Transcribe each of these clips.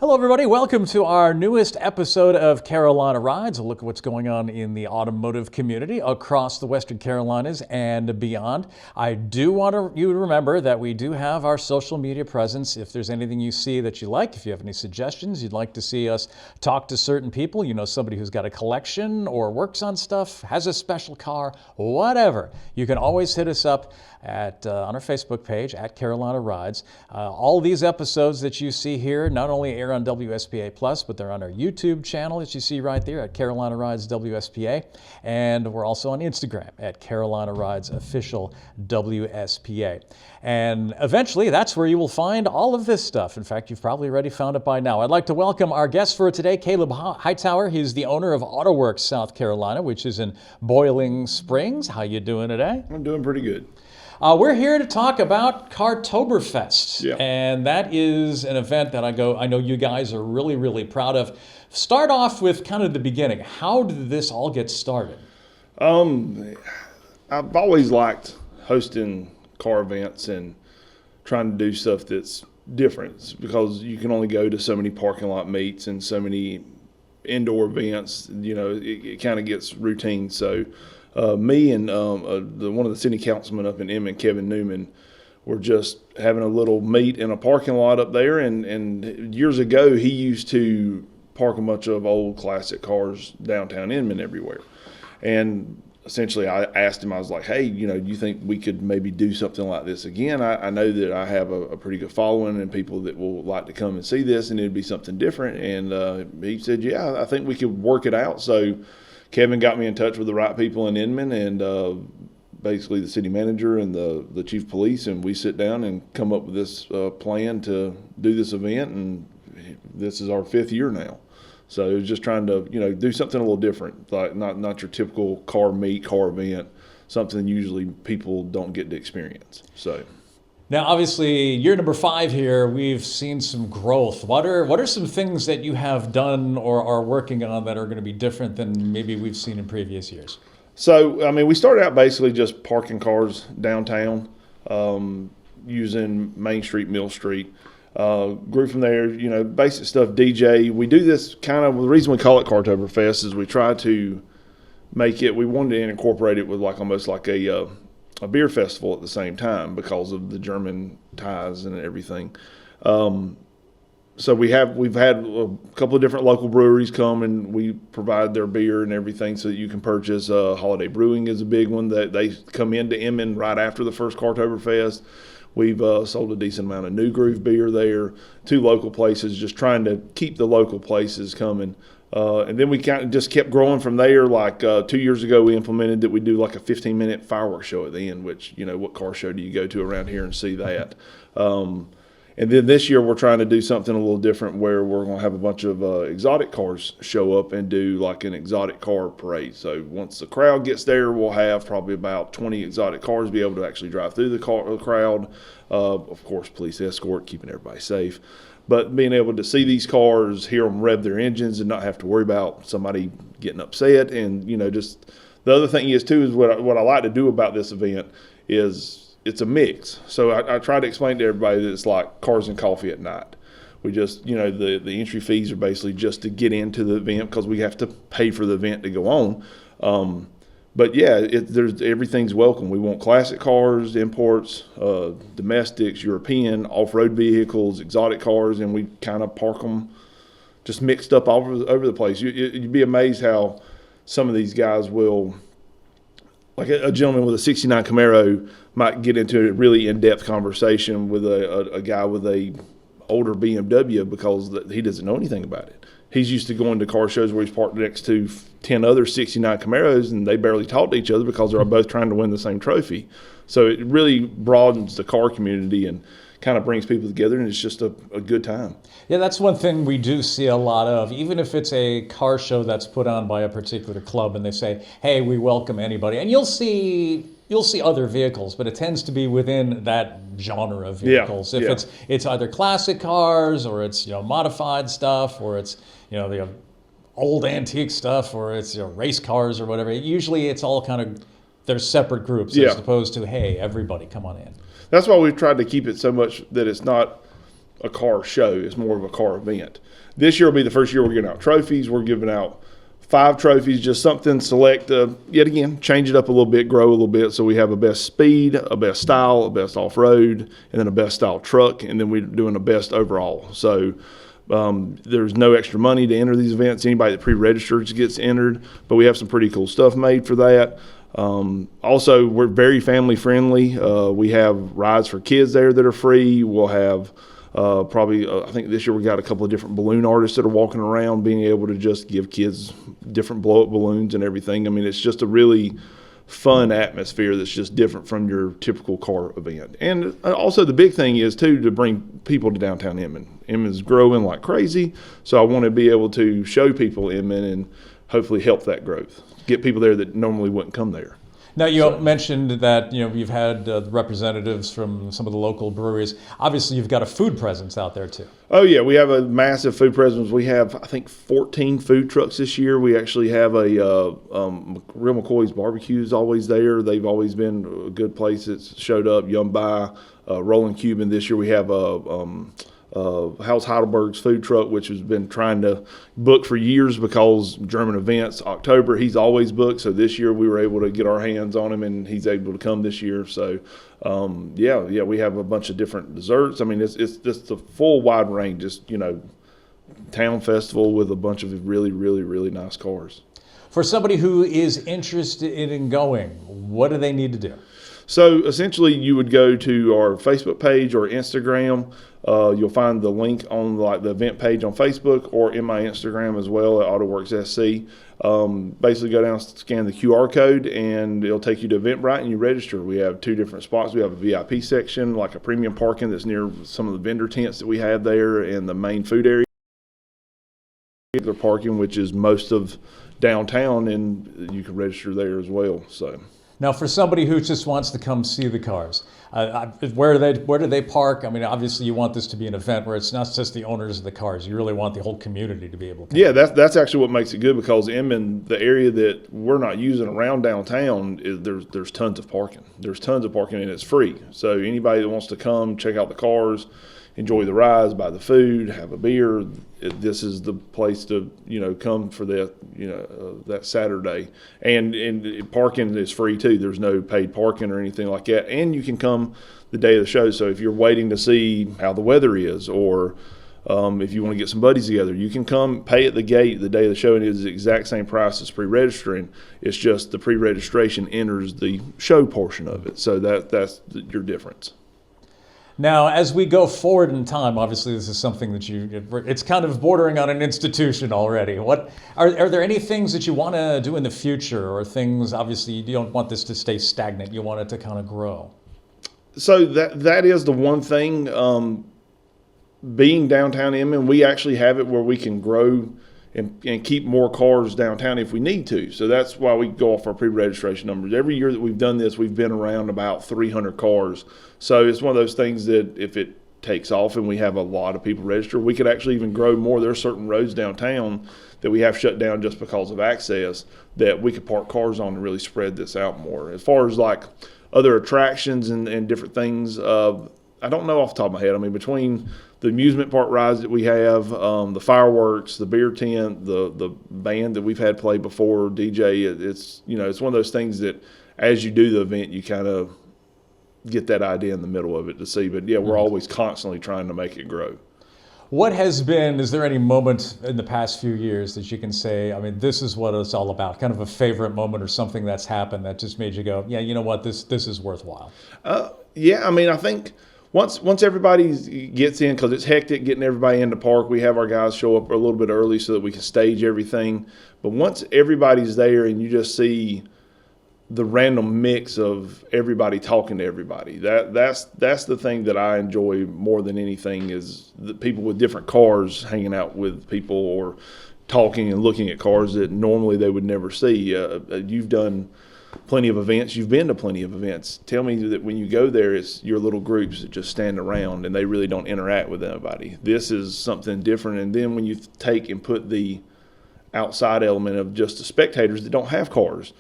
Hello, everybody. Welcome to our newest episode of Carolina Rides. A look at what's going on in the automotive community across the Western Carolinas and beyond. I do want you to remember that we do have our social media presence. If there's anything you see that you like, if you have any suggestions, you'd like to see us talk to certain people, you know, somebody who's got a collection or works on stuff, has a special car, whatever, you can always hit us up on our Facebook page at Carolina Rides. All these episodes that you see here not only air on WSPA Plus, but they're on our YouTube channel that you see right there at Carolina Rides WSPA. And we're also on Instagram at Carolina Rides Official WSPA. And eventually, that's where you will find all of this stuff. In fact, you've probably already found it by now. I'd like to welcome our guest for today, Caleb Hightower. He's the owner of Autowerks, South Carolina, which is in Boiling Springs. How you doing today? I'm doing pretty good. We're here to talk about CAR-TOBERFEST, Yeah. and that is an event that I know you guys are really, really proud of. Start off with kind of the beginning. How did this all get started? I've always liked hosting car events and trying to do stuff that's different because you can only go to so many parking lot meets and so many indoor events. You know, it kind of gets routine. So me and one of the city councilmen up in Inman, Kevin Newman, were just having a little meet in a parking lot up there. And years ago, he used to park a bunch of old classic cars downtown Inman everywhere. And essentially, I asked him, I was like, hey, you know, do you think we could maybe do something like this again? I know that I have a pretty good following and people that will like to come and see this, and it'd be something different. And he said, yeah, I think we could work it out. So Kevin got me in touch with the right people in Inman and basically the city manager and the chief of police, and we sit down and come up with this plan to do this event, and this is our 5th year now. So it was just trying to, you know, do something a little different, like not your typical car meet, car event, something usually people don't get to experience. So. Now, obviously, year number 5 here, we've seen some growth. What are some things that you have done or are working on that are going to be different than maybe we've seen in previous years? So, I mean, we started out basically just parking cars downtown, using Main Street, Mill Street. Grew from there, you know, basic stuff, DJ. We do this kind of, the reason we call it CAR-TOBERFEST is we try to make it, we wanted to incorporate it with like almost like a beer festival at the same time because of the German ties and everything. So we've had a couple of different local breweries come and we provide their beer and everything so that you can purchase. Holiday Brewing is a big one that they come into Inman right after the first CAR-TOBERFEST. We've sold a decent amount of New Groove beer there, 2 local places, just trying to keep the local places coming. And then we kind of just kept growing from there. Like 2 years ago, we implemented that we do like a 15-minute fireworks show at the end, which, you know, what car show do you go to around here and see that? And then this year, we're trying to do something a little different where we're going to have a bunch of exotic cars show up and do like an exotic car parade. So once the crowd gets there, we'll have probably about 20 exotic cars be able to actually drive through the crowd. Of course, police escort, keeping everybody safe. But being able to see these cars, hear them rev their engines and not have to worry about somebody getting upset. And, you know, just the other thing is, too, is what I like to do about this event is it's a mix. So I try to explain to everybody that it's like cars and coffee at night. We just, you know, the entry fees are basically just to get into the event because we have to pay for the event to go on. But yeah, everything's welcome. We want classic cars, imports, domestics, European, off-road vehicles, exotic cars, and we kind of park them just mixed up all over the place. You'd be amazed how some of these guys will, like a gentleman with a 69 Camaro might get into a really in-depth conversation with a guy with a older BMW because he doesn't know anything about it. He's used to going to car shows where he's parked next to 10 other 69 Camaros and they barely talk to each other because they're both trying to win the same trophy. So it really broadens the car community and kind of brings people together, and it's just a good time. Yeah, that's one thing we do see a lot of, even if it's a car show that's put on by a particular club and they say, hey, we welcome anybody. And you'll see other vehicles, but it tends to be within that genre of vehicles. Yeah, If it's either classic cars or it's, you know, modified stuff or it's, you know, the old antique stuff or it's, you know, race cars or whatever. Usually it's all kind of, they're separate groups as opposed to, hey, everybody come on in. That's why we've tried to keep it so much that it's not a car show. It's more of a car event. This year will be the first year we're giving out trophies. We're giving out 5 trophies, just something select, yet again, change it up a little bit, grow a little bit. So we have a best speed, a best style, a best off-road, and then a best style truck, and then we're doing a best overall. So there's no extra money to enter these events. Anybody that pre-registers gets entered, but we have some pretty cool stuff made for that. Also, we're very family friendly. We have rides for kids there that are free. We'll have I think this year we got a couple of different balloon artists that are walking around, being able to just give kids different blow up balloons and everything. I mean, it's just a really fun atmosphere that's just different from your typical car event. And also the big thing is too, to bring people to downtown Inman. Inman's growing like crazy, so I want to be able to show people Inman and hopefully help that growth, get people there that normally wouldn't come there. Now, you mentioned that you've had representatives from some of the local breweries. Obviously, you've got a food presence out there too. Oh yeah, we have a massive food presence. We have, I think, 14 food trucks this year. We actually have a Real McCoy's Barbecue is always there. They've always been a good place that's showed up. Yum By, Rolling Cuban. This year we have House Heidelberg's food truck, which has been trying to book for years because German events, October, he's always booked. So this year we were able to get our hands on him, and he's able to come this year. So, we have a bunch of different desserts. I mean, it's just a full wide range, just, town festival with a bunch of really, really, really nice cars. For somebody who is interested in going, what do they need to do? So essentially, you would go to our Facebook page or Instagram. You'll find the link on the event page on Facebook or in my Instagram as well at Autowerks SC. Basically, go down, scan the QR code, and it'll take you to Eventbrite, and you register. We have 2 different spots. We have a VIP section, like a premium parking that's near some of the vendor tents that we have there, and the main food area. The parking, which is most of downtown, and you can register there as well. So. Now, for somebody who just wants to come see the cars, where do they park? I mean, obviously, you want this to be an event where it's not just the owners of the cars. You really want the whole community to be able to. Yeah, that's actually what makes it good, because Inman, the area that we're not using around downtown, there's tons of parking. There's tons of parking, and it's free. So anybody that wants to come check out the cars, enjoy the rides, buy the food, have a beer, this is the place to come for that that Saturday. And parking is free too. There's no paid parking or anything like that. And you can come the day of the show. So if you're waiting to see how the weather is, or if you want to get some buddies together, you can come pay at the gate the day of the show, and it is the exact same price as pre-registering. It's just the pre-registration enters the show portion of it. So that's your difference. Now, as we go forward in time, obviously this is something that it's kind of bordering on an institution already. What are there any things that you want to do in the future, or things, obviously you don't want this to stay stagnant, you want it to kind of grow? So that is the one thing, being downtown Inman, we actually have it where we can grow and keep more cars downtown if we need to. So that's why we go off our pre-registration numbers. Every year that we've done this, we've been around about 300 cars. So it's one of those things that if it takes off and we have a lot of people register, we could actually even grow more. There are certain roads downtown that we have shut down just because of access that we could park cars on and really spread this out more. As far as like other attractions and different things, I don't know off the top of my head. I mean, between the amusement park rides that we have, the fireworks, the beer tent, the band that we've had play before, DJ, it's one of those things that as you do the event, you kind of get that idea in the middle of it to see. But yeah, we're always constantly trying to make it grow. Is there any moment in the past few years that you can say, I mean, this is what it's all about, kind of a favorite moment or something that's happened that just made you go, yeah, you know what, this is worthwhile? Yeah, I mean, I think once everybody gets in, because it's hectic getting everybody in the park, we have our guys show up a little bit early so that we can stage everything. But once everybody's there and you just see the random mix of everybody talking to everybody, that's the thing that I enjoy more than anything, is the people with different cars hanging out with people or talking and looking at cars that normally they would never see. You've done plenty of events. You've been to plenty of events. Tell me that when you go there, it's your little groups that just stand around and they really don't interact with anybody. This is something different. And then when you take and put the outside element of just the spectators that don't have cars,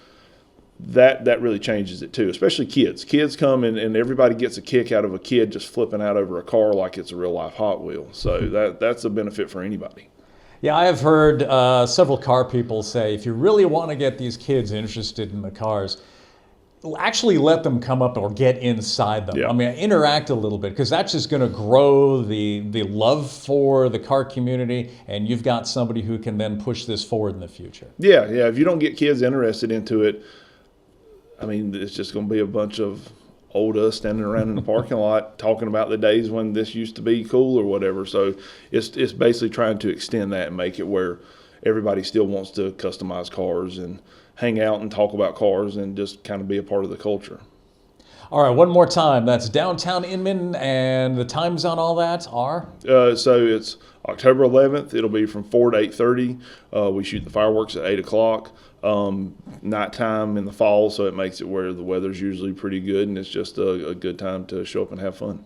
that really changes it too, especially kids. Kids come and everybody gets a kick out of a kid just flipping out over a car like it's a real life Hot Wheel. So that's a benefit for anybody. Yeah, I have heard several car people say if you really want to get these kids interested in the cars, actually let them come up or get inside them. Yeah. I mean, interact a little bit, because that's just going to grow the love for the car community, and you've got somebody who can then push this forward in the future. Yeah. If you don't get kids interested into it, I mean, it's just going to be a bunch of old us standing around in the parking lot talking about the days when this used to be cool or whatever. So it's basically trying to extend that and make it where everybody still wants to customize cars and hang out and talk about cars and just kind of be a part of the culture. All right, one more time. That's downtown Inman, and the times on all that are? So it's October 11th. It'll be from 4 to 8:30. We shoot the fireworks at 8 o'clock. Nighttime in the fall, so it makes it where the weather's usually pretty good, and it's just a good time to show up and have fun.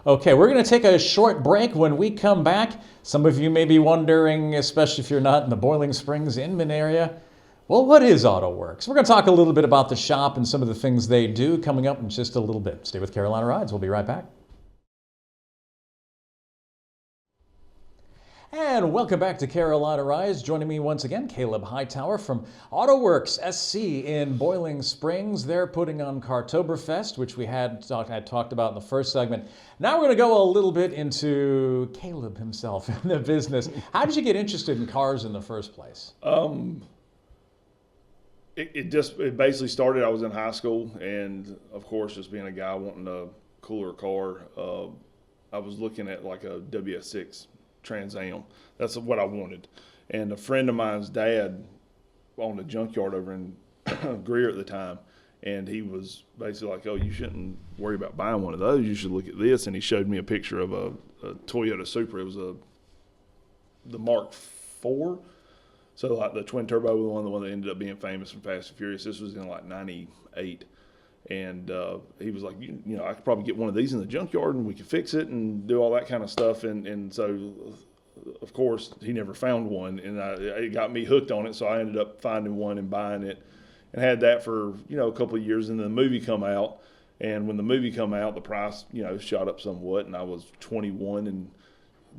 Okay, we're going to take a short break. When we come back, some of you may be wondering, especially if you're not in the Boiling Springs, Inman area, well, what is Autowerks? We're going to talk a little bit about the shop and some of the things they do coming up in just a little bit. Stay with Carolina Rides. We'll be right back. And welcome back to Carolina Rides. Joining me once again, Caleb Hightower from Autowerks SC in Boiling Springs. They're putting on CAR-TOBERFEST, which we had talked about in the first segment. Now we're going to go a little bit into Caleb himself in the business. How did you get interested in cars in the first place? It basically started, I was in high school, and of course, just being a guy wanting a cooler car, I was looking at like a WS6 Trans Am. That's what I wanted. And a friend of mine's dad owned a junkyard over in Greer at the time, and he was basically like, oh, you shouldn't worry about buying one of those. You should look at this. And he showed me a picture of a Toyota Supra. It was the Mark IV. So like the twin turbo, the one that ended up being famous from Fast and Furious. This was in like 98. And he was like, you know, I could probably get one of these in the junkyard and we could fix it and do all that kind of stuff. And so, of course, he never found one. And it got me hooked on it. So I ended up finding one and buying it and had that for, you know, a couple of years. And then the movie come out. And when the movie come out, the price, you know, shot up somewhat. And I was 21 and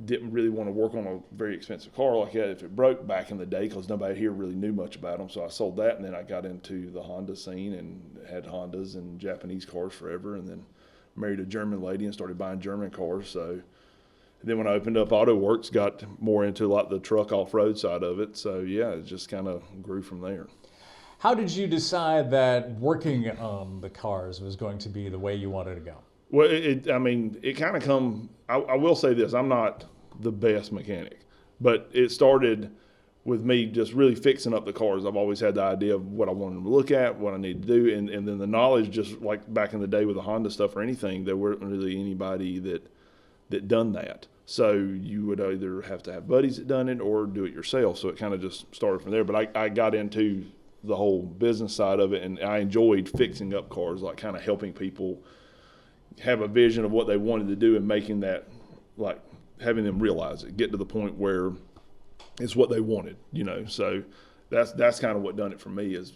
didn't really want to work on a very expensive car like that if it broke back in the day, because nobody here really knew much about them. So I sold that, and then I got into the Honda scene and had Hondas and Japanese cars forever, and then married a German lady and started buying German cars. So then when I opened up Autowerks, got more into like the truck off-road side of it. So yeah, it just kind of grew from there. How did you decide that working on the cars was going to be the way you wanted to go? Well, it kind of come. I will say this: I'm not the best mechanic, but it started with me just really fixing up the cars. I've always had the idea of what I wanted them to look at, what I need to do, and then the knowledge. Just like back in the day with the Honda stuff or anything, there weren't really anybody that done that. So you would either have to have buddies that done it or do it yourself. So it kind of just started from there. But I got into the whole business side of it, and I enjoyed fixing up cars, like kind of helping people have a vision of what they wanted to do and making that, like having them realize it, get to the point where it's what they wanted, you know. So that's kind of what done it for me is,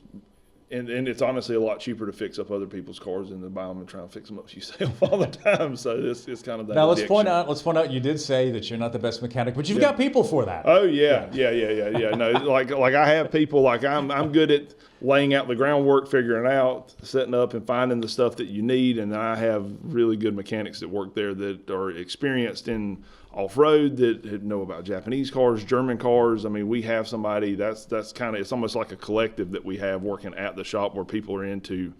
and it's honestly a lot cheaper to fix up other people's cars than to buy them and try and fix them up yourself all the time. So it's kind of that. Now let's point out you did say that you're not the best mechanic, but you've got people for that. Oh yeah. No, like I have people, like I'm good at laying out the groundwork, figuring out, setting up and finding the stuff that you need. And I have really good mechanics that work there that are experienced in off-road, that know about Japanese cars, German cars. I mean, we have somebody that's kind of, it's almost like a collective that we have working at the shop where people are into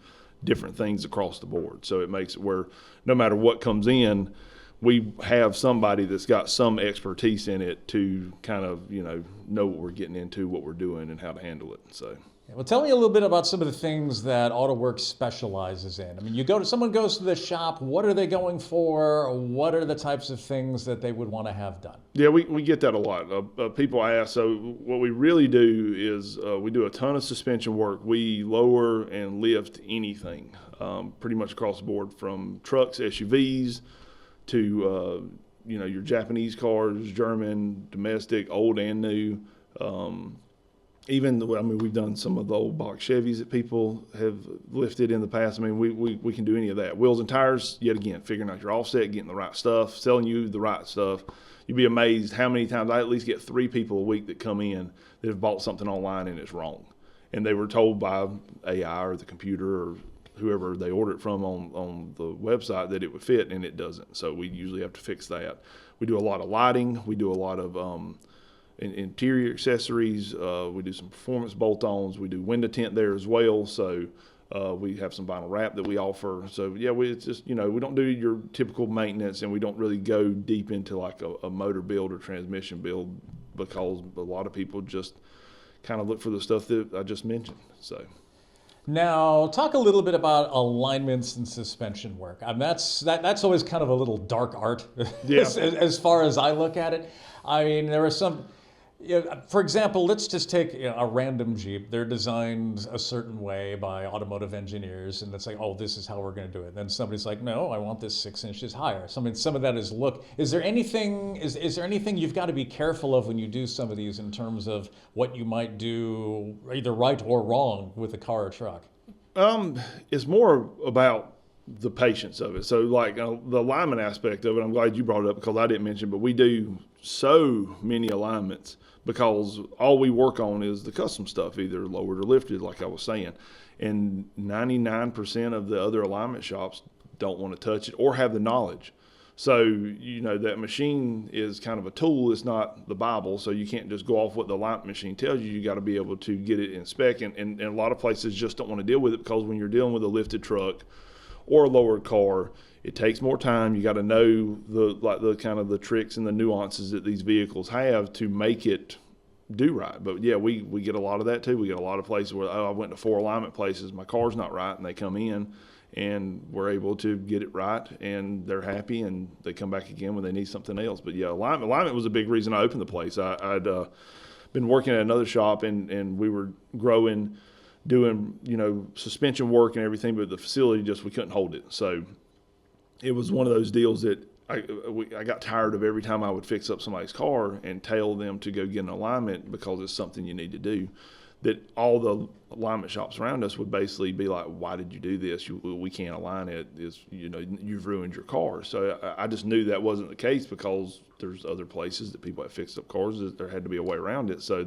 different things across the board. So it makes it where no matter what comes in, we have somebody that's got some expertise in it to kind of, you know what we're getting into, what we're doing, and how to handle it. So. Well, tell me a little bit about some of the things that Autowerks specializes in. I mean, someone goes to the shop, what are they going for? What are the types of things that they would want to have done? Yeah, we get that a lot. People ask, so what we really do is we do a ton of suspension work. We lower and lift anything, pretty much across the board, from trucks, SUVs, to your Japanese cars, German, domestic, old and new. even I mean, we've done some of the old box Chevys that people have lifted in the past. I mean, we can do any of that. Wheels and tires, yet again, figuring out your offset, getting the right stuff, selling you the right stuff. You'd be amazed how many times I at least get 3 people a week that come in that have bought something online and it's wrong. And they were told by AI or the computer or whoever they order it from on the website that it would fit, and it doesn't. So we usually have to fix that. We do a lot of lighting. We do a lot of interior accessories. We do some performance bolt-ons. We do window tint there as well. So we have some vinyl wrap that we offer. So yeah, it's just, we don't do your typical maintenance, and we don't really go deep into like a motor build or transmission build, because a lot of people just kind of look for the stuff that I just mentioned. So. Now, talk a little bit about alignments and suspension work. I mean, that's always kind of a little dark art, Yeah. as far as I look at it. I mean, there are some. For example, let's just take a random Jeep. They're designed a certain way by automotive engineers, and it's like, oh, this is how we're going to do it. Then somebody's like, no, I want this 6 inches higher. Some of that is look. Is there anything? Is there anything you've got to be careful of when you do some of these in terms of what you might do either right or wrong with a car or truck? It's more about the patience of it. So like the alignment aspect of it, I'm glad you brought it up because I didn't mention, but we do so many alignments because all we work on is the custom stuff, either lowered or lifted, like I was saying. And 99% of the other alignment shops don't want to touch it or have the knowledge. So, that machine is kind of a tool. It's not the Bible. So you can't just go off what the alignment machine tells you. You got to be able to get it in spec. And a lot of places just don't want to deal with it because when you're dealing with a lifted truck or a lowered car, it takes more time. You got to know the kind of the tricks and the nuances that these vehicles have to make it do right. But yeah, we get a lot of that too. We get a lot of places where, I went to 4 alignment places, my car's not right, and they come in and we're able to get it right, and they're happy, and they come back again when they need something else. But yeah, alignment was a big reason I opened the place. I'd been working at another shop, and we were growing, doing suspension work and everything, but the facility we couldn't hold it. So it was one of those deals that I got tired of every time I would fix up somebody's car and tell them to go get an alignment because it's something you need to do, that all the alignment shops around us would basically be like, why did you do this? We can't align it. You've ruined your car. So I just knew that wasn't the case because there's other places that people have fixed up cars that there had to be a way around it. So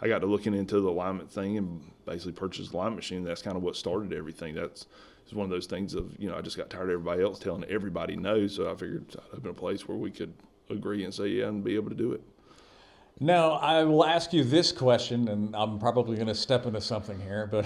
I got to looking into the alignment thing and basically purchased the alignment machine. That's kind of what started everything. It's one of those things of, I just got tired of everybody else telling everybody no. So I figured I'd open a place where we could agree and say yeah and be able to do it. Now, I will ask you this question, and I'm probably going to step into something here, but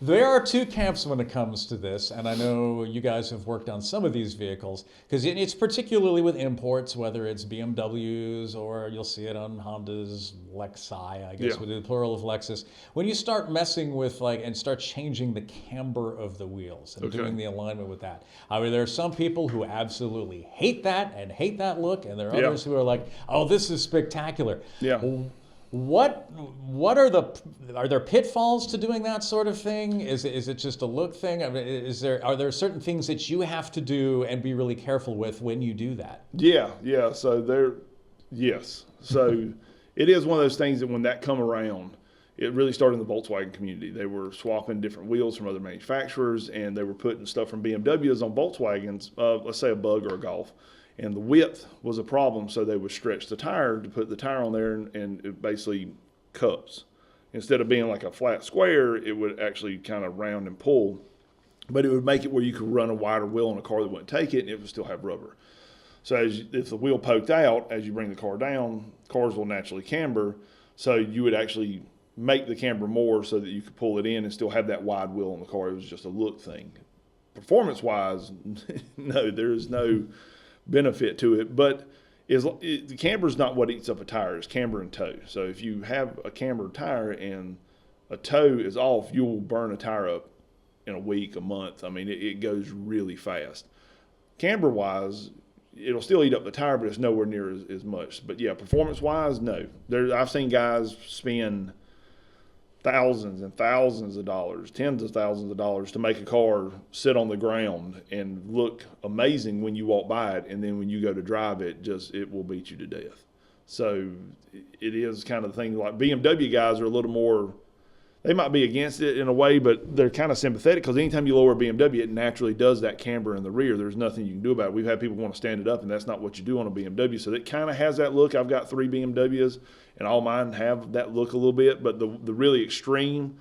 there are 2 camps when it comes to this, and I know you guys have worked on some of these vehicles, because it's particularly with imports, whether it's BMWs or you'll see it on Honda's Lexi, I guess, with the plural of Lexus. When you start messing with and start changing the camber of the wheels and doing the alignment with that, I mean, there are some people who absolutely hate that and hate that look, and there are others who are like, oh, this is spectacular. Yeah. What are there pitfalls to doing that sort of thing? Is it just a look thing? I mean, are there certain things that you have to do and be really careful with when you do that? Yeah. So So it is one of those things that when that come around, it really started in the Volkswagen community. They were swapping different wheels from other manufacturers, and they were putting stuff from BMWs on Volkswagens, let's say a Bug or a Golf. And the width was a problem, so they would stretch the tire to put the tire on there, and it basically cups. Instead of being like a flat square, it would actually kind of round and pull. But it would make it where you could run a wider wheel on a car that wouldn't take it, and it would still have rubber. So if the wheel poked out, as you bring the car down, cars will naturally camber. So you would actually make the camber more so that you could pull it in and still have that wide wheel on the car. It was just a look thing. Performance-wise, no, there is no benefit to it, but the camber is not what eats up a tire. It's camber and toe. So if you have a cambered tire and a toe is off, you'll burn a tire up in a week, a month. I mean, it goes really fast. Camber wise, it'll still eat up the tire, but it's nowhere near as much. But yeah, performance wise, no. I've seen guys spend thousands and thousands of dollars, tens of thousands of dollars to make a car sit on the ground and look amazing when you walk by it, and then when you go to drive it, it will beat you to death. So it is kind of the thing, like BMW guys are a little more, they might be against it in a way, but they're kind of sympathetic because anytime you lower a BMW, it naturally does that camber in the rear. There's nothing you can do about it. We've had people want to stand it up, and that's not what you do on a BMW. So it kind of has that look. I've got 3 BMWs, and all mine have that look a little bit, but the really extreme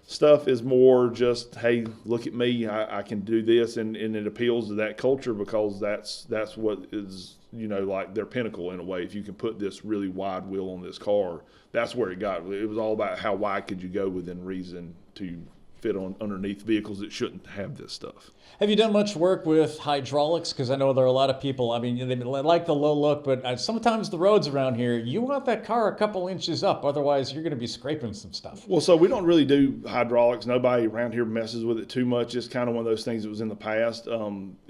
stuff is more just, hey, look at me, I can do this, and it appeals to that culture because that's what is, like their pinnacle in a way. If you can put this really wide wheel on this car, that's where it got. It was all about how wide could you go within reason to fit on underneath vehicles that shouldn't have this stuff. Have you done much work with hydraulics? Because I know there are a lot of people, I mean, they like the low look, but sometimes the roads around here, you want that car a couple inches up, otherwise you're going to be scraping some stuff. Well, so we don't really do hydraulics. Nobody around here messes with it too much. It's kind of one of those things that was in the past.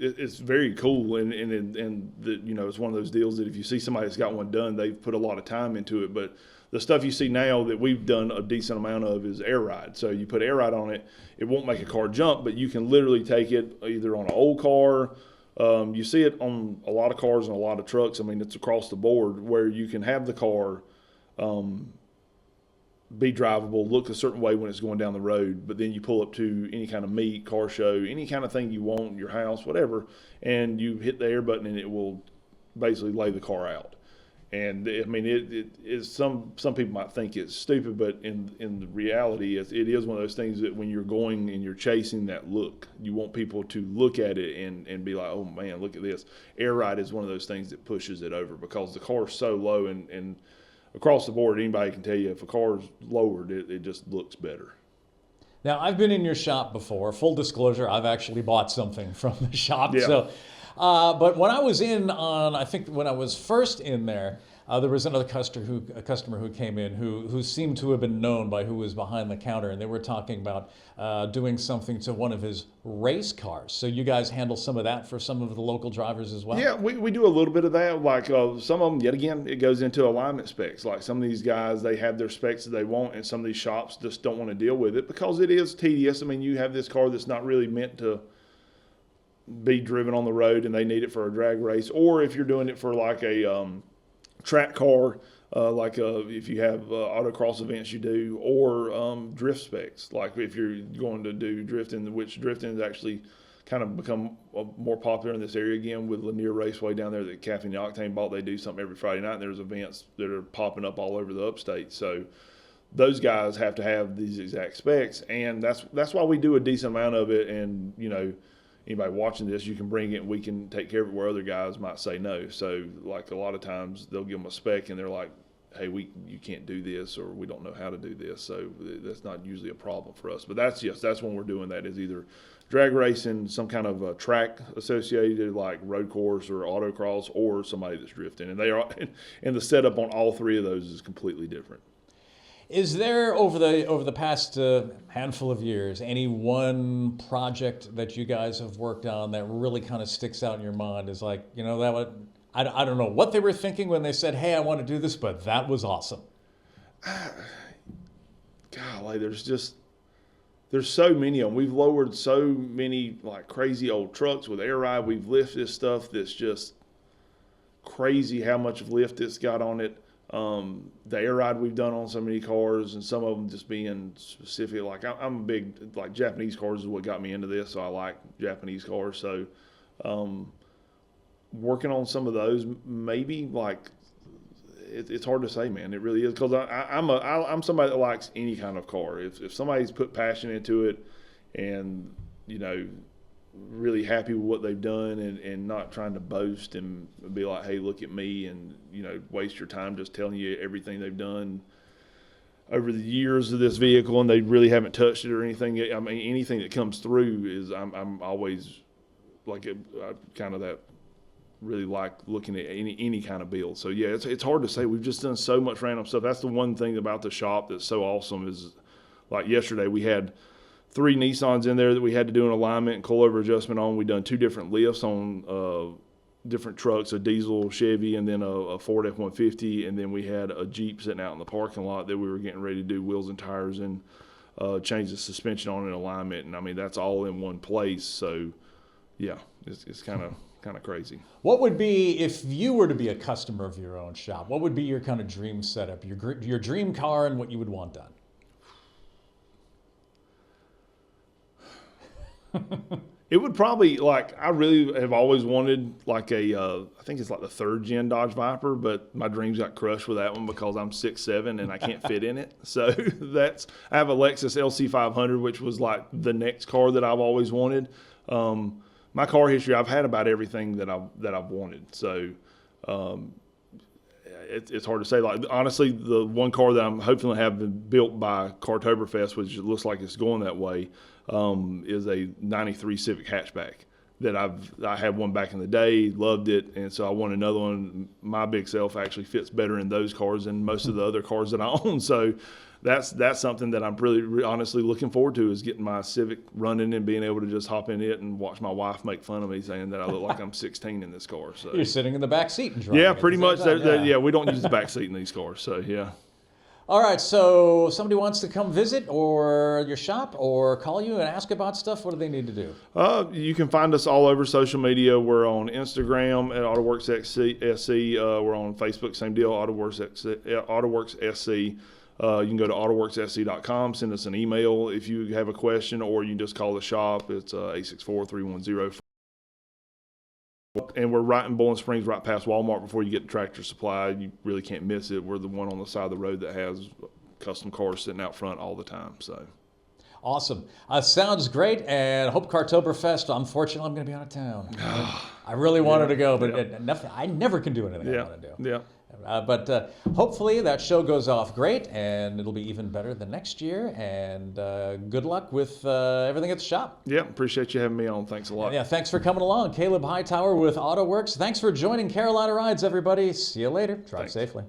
It's very cool, and it's one of those deals that if you see somebody that's got one done, they've put a lot of time into it. But the stuff you see now that we've done a decent amount of is air ride. So you put air ride on it, it won't make a car jump, but you can literally take it either on an old car. You see it on a lot of cars and a lot of trucks. I mean, it's across the board where you can have the car be drivable, look a certain way when it's going down the road, but then you pull up to any kind of meet, car show, any kind of thing you want, your house, whatever, and you hit the air button and it will basically lay the car out. And I mean, it is some people might think it's stupid, but in the reality, it is one of those things that when you're going and you're chasing that look, you want people to look at it and be like, oh man, look at this. Air ride is one of those things that pushes it over because the car is so low, and across the board, anybody can tell you if a car is lowered, it just looks better. Now, I've been in your shop before. Full disclosure, I've actually bought something from the shop. Yeah. So, but when I was I think when I was first in there, there was another customer who came in who seemed to have been known by who was behind the counter, and they were talking about doing something to one of his race cars. So you guys handle some of that for some of the local drivers as well? Yeah, we do a little bit of that. Like some of them, yet again, it goes into alignment specs. Like some of these guys, they have their specs that they want, and some of these shops just don't want to deal with it because it is tedious. I mean, you have this car that's not really meant to be driven on the road, and they need it for a drag race. Or if you're doing it for like a track car, if you have autocross events you do, or drift specs, like if you're going to do drifting, which drifting has actually kind of become more popular in this area again with Lanier Raceway down there that Caffeine Octane bought. They do something every Friday night, and there's events that are popping up all over the upstate. So those guys have to have these exact specs, and that's why we do a decent amount of it. And anybody watching this, you can bring it and we can take care of it where other guys might say no. So like a lot of times they'll give them a spec and they're like, hey, you can't do this, or we don't know how to do this. So that's not usually a problem for us. But that's when we're doing that, is either drag racing, some kind of track associated like road course or autocross, or somebody that's drifting. And and the setup on all three of those is completely different. Is there, over the past handful of years, any one project that you guys have worked on that really kind of sticks out in your mind? Is like, I don't know what they were thinking when they said, hey, I want to do this, but that was awesome. Golly, there's so many of them. We've lowered so many like crazy old trucks with air ride. We've lifted this stuff that's just crazy how much of lift it's got on it. The air ride we've done on so many cars, and some of them just being specific. Like I'm a big, like Japanese cars is what got me into this, so I like Japanese cars. So working on some of those, maybe like it's hard to say, man. It really is, because I'm somebody that likes any kind of car. If somebody's put passion into it, and really happy with what they've done, and not trying to boast and be like, hey, look at me, and waste your time just telling you everything they've done over the years of this vehicle, and they really haven't touched it or anything. I mean, anything that comes through is I'm always like kind of that, really like looking at any kind of build. So yeah, it's hard to say. We've just done so much random stuff. That's the one thing about the shop that's so awesome, is like yesterday we had 3 Nissans in there that we had to do an alignment and coilover adjustment on. We done 2 different lifts on different trucks, a diesel Chevy and then a Ford F-150, and then we had a Jeep sitting out in the parking lot that we were getting ready to do wheels and tires and change the suspension on in alignment. And I mean, that's all in one place. So yeah, it's kind of kind of crazy. What would be, if you were to be a customer of your own shop, what would be your kind of dream setup, your dream car and what you would want done? It would probably, like, I really have always wanted like a, I think it's like the 3rd gen Dodge Viper, but my dreams got crushed with that one because I'm 6'7" and I can't fit in it. So I have a Lexus LC500, which was like the next car that I've always wanted. My car history, I've had about everything that I've wanted. So it's hard to say. Like, honestly, the one car that I'm hopefully having built by CAR-TOBERFEST, which looks like it's going that way, is a '93 Civic hatchback that I had one back in the day, loved it, and so I want another one. My big self actually fits better in those cars than most of the other cars that I own. So that's something that I'm really honestly looking forward to, is getting my Civic running and being able to just hop in it and watch my wife make fun of me saying that I look like I'm 16 in this car. So you're sitting in the back seat and driving. Yeah, pretty much. Yeah, we don't use the back seat in these cars. So yeah. All right, so somebody wants to come visit or your shop or call you and ask about stuff, what do they need to do? You can find us all over social media. We're on Instagram at Autowerks SC. We're on Facebook, same deal, Autowerks SC. You can go to autowerkssc.com, send us an email if you have a question, or you can just call the shop. It's 864-310. And we're right in Bowling Springs, right past Walmart before you get to Tractor Supply. You really can't miss it. We're the one on the side of the road that has custom cars sitting out front all the time. So awesome. Sounds great, and hope CART-OBERFEST. Unfortunately, I'm going to be out of town. I really wanted to go, but I never can do anything I want to do. Yeah. But hopefully that show goes off great, and it'll be even better the next year. And good luck with everything at the shop. Yeah, appreciate you having me on. Thanks a lot. Yeah, thanks for coming along. Caleb Hightower with Autowerks. Thanks for joining Carolina Rides, everybody. See you later. Drive safely.